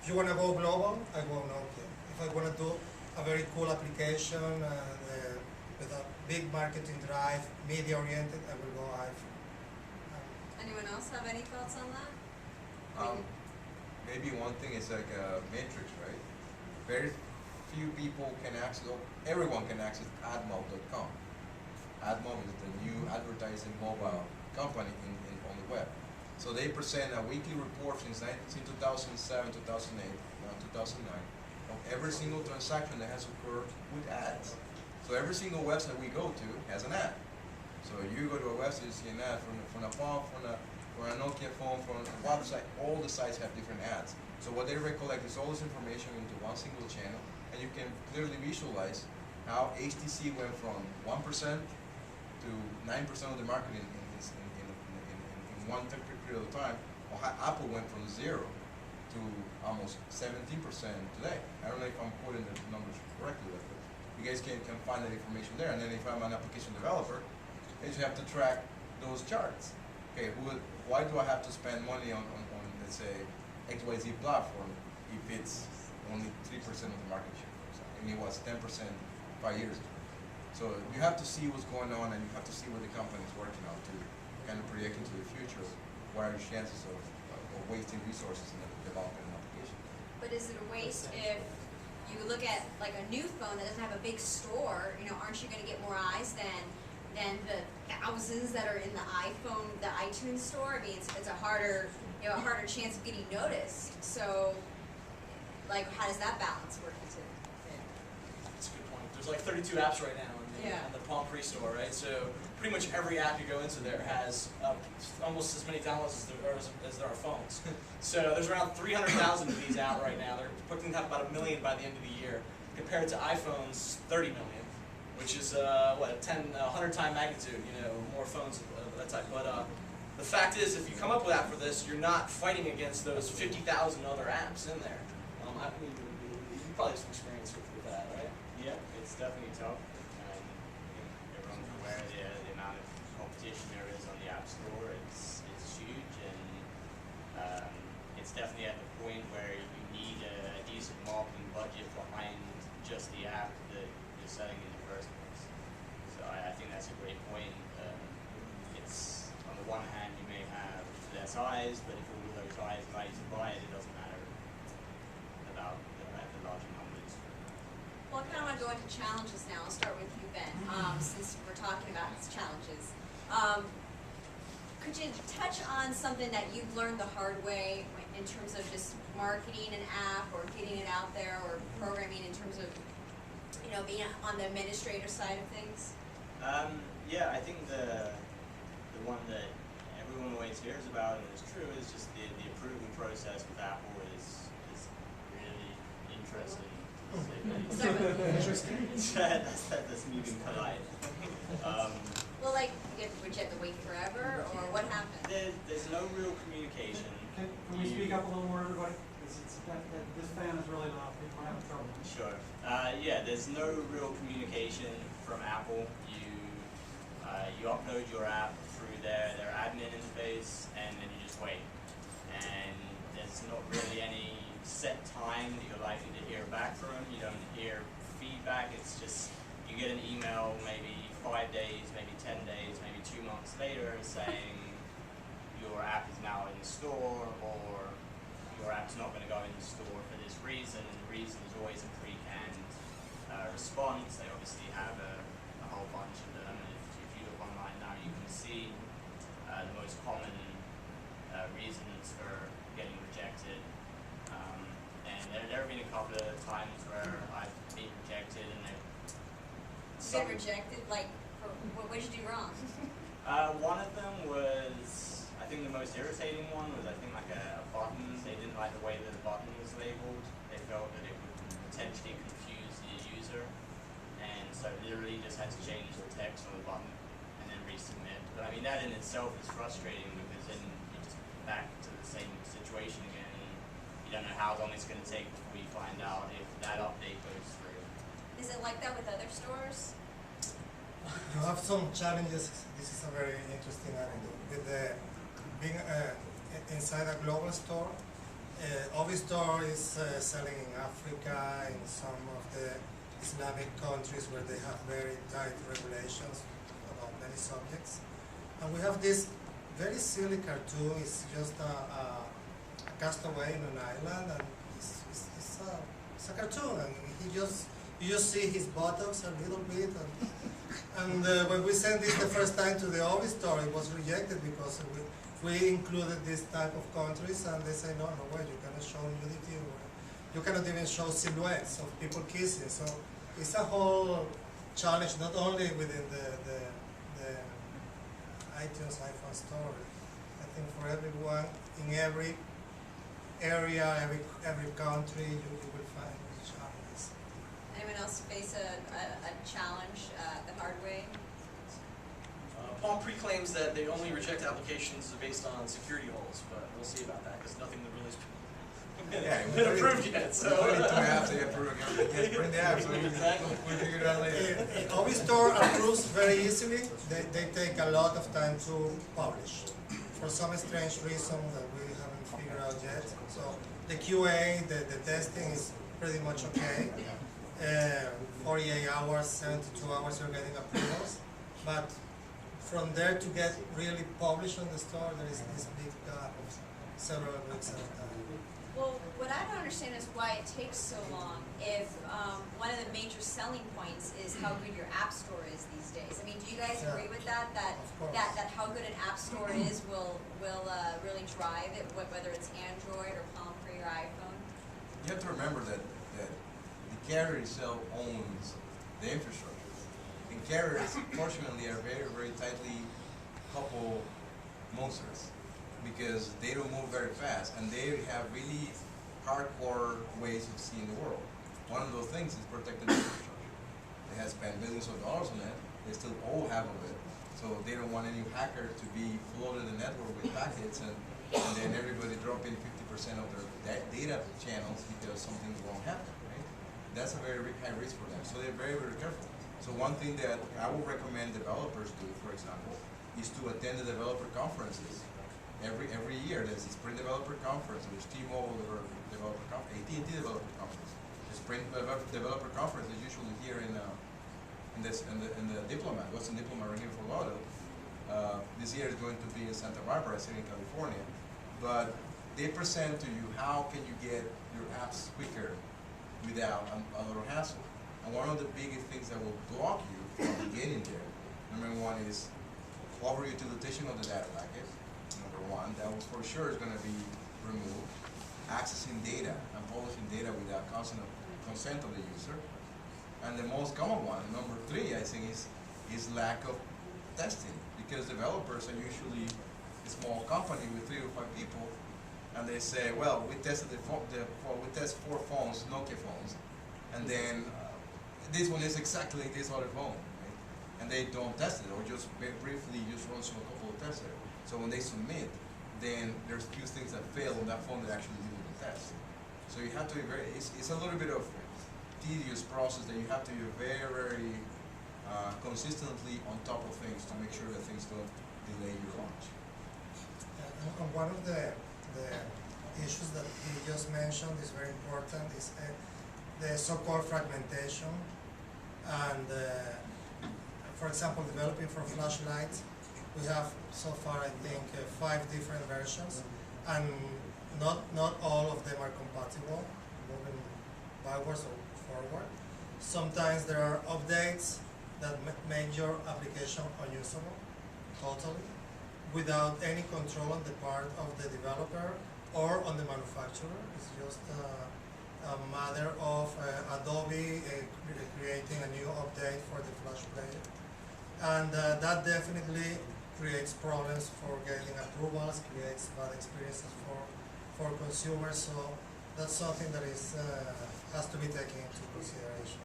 If you want to go global, I go Nokia. If I want to do a very cool application with a big marketing drive, media oriented, I will go iPhone. Anyone else have any thoughts on that? Maybe one thing is like a matrix, right? Very few people can access, everyone can access admob.com. Admob is the new advertising mobile company on the web. So they present a weekly report since 2007, 2008, 2009 of every single transaction that has occurred with ads. So every single website we go to has an ad. So you go to a website, you see an ad from a phone, from a Nokia phone, from a website, all the sites have different ads. So what they recollect is all this information into one single channel, and you can clearly visualize how HTC went from 1% to 9% of the market in one period of time, or how Apple went from 0 to almost 17% today. I don't know if I'm quoting the numbers correctly, but you guys can find that information there. And then if I'm an application developer, I just have to track those charts. Okay, why do I have to spend money on let's say, XYZ platform if it's only 3% of the market share, for example, and it was 10% 5 years ago? So you have to see what's going on, and you have to see what the company is working on to kind of project into the future. What are your chances of wasting resources in the development of an application? But is it a waste if you look at like a new phone that doesn't have a big store? You know, aren't you going to get more eyes than the thousands that are in the iPhone, the iTunes store? I mean, it's a harder, you know, a harder chance of getting noticed. So, like, how does that balance work into it? That's a good point. There's like 32 apps right now in the Palm Pre-store, right? So pretty much every app you go into there has almost as many downloads as there are phones. So there's around 300,000 of these out right now. They're expecting to have about 1 million by the end of the year, compared to iPhone's 30 million, which is what, 100 time magnitude, you know, more phones of that type. But the fact is, if you come up with an app for this, you're not fighting against those 50,000 other apps in there. I mean, you probably have some experience with that, right? Yeah, it's definitely tough. Everyone's aware of the amount of competition there is on the App Store. It's huge, and it's definitely at the point where you need a decent marketing budget behind just the app that you're selling in the first place. So I think that's a great point. It's, on the one hand, you may have less eyes, but if all of those eyes like to buy it, it doesn't matter about the larger numbers. Well, I kind of want to go into challenges now. I'll start with you, Ben, since we're talking about challenges. Could you touch on something that you've learned the hard way in terms of just marketing an app or getting it out there, or programming in terms of, you know, being on the administrator side of things? Yeah, I think the one that everyone always hears about, and it's true, is just the approval process with Apple is really interesting. Interesting. That's me being polite. Well, like, would you have to wait forever, or what happened? There's no real communication. Can we speak up a little more, everybody? This fan is really loud. People are having trouble. Sure. Yeah, there's no real communication from Apple. You upload your app through their admin interface, and then you just wait. And there's not really any set time that you're likely to hear back from them. You don't hear feedback. It's just you get an email maybe 5 days, maybe 10 days, maybe 2 months later saying your app is now in the store, or your app's not going to go in the store for this reason, and the reason is always a pre-canned response. They obviously have a whole bunch of them, and if you look online now, you can see the most common reasons for getting rejected. And there have been a couple of times where I've been rejected, and Been rejected? Like, what did you do wrong? one of them was, I think the most irritating one was, I think, like a button. They didn't like the way that the button was labeled. They felt that it would potentially confuse the user, and so literally just had to change the text on the button and then resubmit. But I mean, that in itself is frustrating, because then you're just back to the same situation again. You don't know how long it's going to take before you find out if that update goes through. Is it like that with other stores? You have some challenges. This is a very interesting anecdote. With being inside a global store, Ovistor is selling in Africa, in some of the Islamic countries where they have very tight regulations about many subjects. And we have this very silly cartoon. It's just a castaway in an island, and it's a cartoon, and you just see his buttocks a little bit. And when we sent this the first time to the Ovistor, it was rejected because we included this type of countries, and they say, no way, you cannot show nudity, or you cannot even show silhouettes of people kissing. So it's a whole challenge, not only within the iTunes iPhone store. I think for everyone, in every area, every country, you will find challenges. Anyone else face a challenge the hard way? Palm pre-claims that they only reject applications based on security holes, but we'll see about that because nothing that really has been approved yet. So. 22 apps they approve. Just bring the apps. So Exactly. we'll figure it out later. Ovistor approves very easily. They take a lot of time to publish for some strange reason that we haven't figured out yet. So the QA, the testing is pretty much okay. 48 hours, 72 hours you're getting approvals. But from there to get really published on the store, there is this big gap of several weeks at a time. Well, what I don't understand is why it takes so long if one of the major selling points is how good your app store is these days. I mean, do you guys agree with that? That how good an app store is will really drive it, whether it's Android or Palm Pre or iPhone? You have to remember that the carrier itself owns the infrastructure. And carriers, fortunately, are very, very tightly coupled monsters because they don't move very fast and they have really hardcore ways of seeing the world. One of those things is protecting the infrastructure. They have spent billions of dollars on it. They still owe half of it. So they don't want any hacker to be flooding the network with packets and then everybody dropping 50% of their data channels because something won't happen, right? That's a very high risk for them. So they're very, very careful. So one thing that I would recommend developers do, for example, is to attend the developer conferences. Every year there's a Sprint Developer Conference, there's T-Mobile Developer Conference, AT&T Developer Conference. The Sprint Developer Conference is usually here in the Diplomat, Western Diplomat right here in Fort Lauderdale. This year is going to be in Santa Barbara, City in California. But they present to you how can you get your apps quicker without a lot of hassle. And one of the biggest things that will block you from getting there, number one is overutilization of the data packet. Number one, that was for sure is going to be removed. Accessing data and publishing data without consent of the user. And the most common one, number three, I think, is lack of testing, because developers are usually a small company with 3 or 5 people, and they say, well, we tested we test 4 phones, Nokia phones, and then this one is exactly like this other phone, right? And they don't test it, or just briefly just run through a couple of tests there. So when they submit, then there's few things that fail on that phone that actually didn't test. So you have to be very, it's a little bit of tedious process that you have to be very, very consistently on top of things to make sure that things don't delay your launch. And one of the issues that he just mentioned is very important, is the so-called fragmentation. And for example, developing for flashlights, we have so far, I think, 5 different versions, and not all of them are compatible, moving backwards or forward. Sometimes there are updates that make your application unusable, totally, without any control on the part of the developer or on the manufacturer. It's just a matter of Adobe creating a new update for the Flash player. And that definitely creates problems for getting approvals, creates bad experiences for consumers. So that's something that is has to be taken into consideration.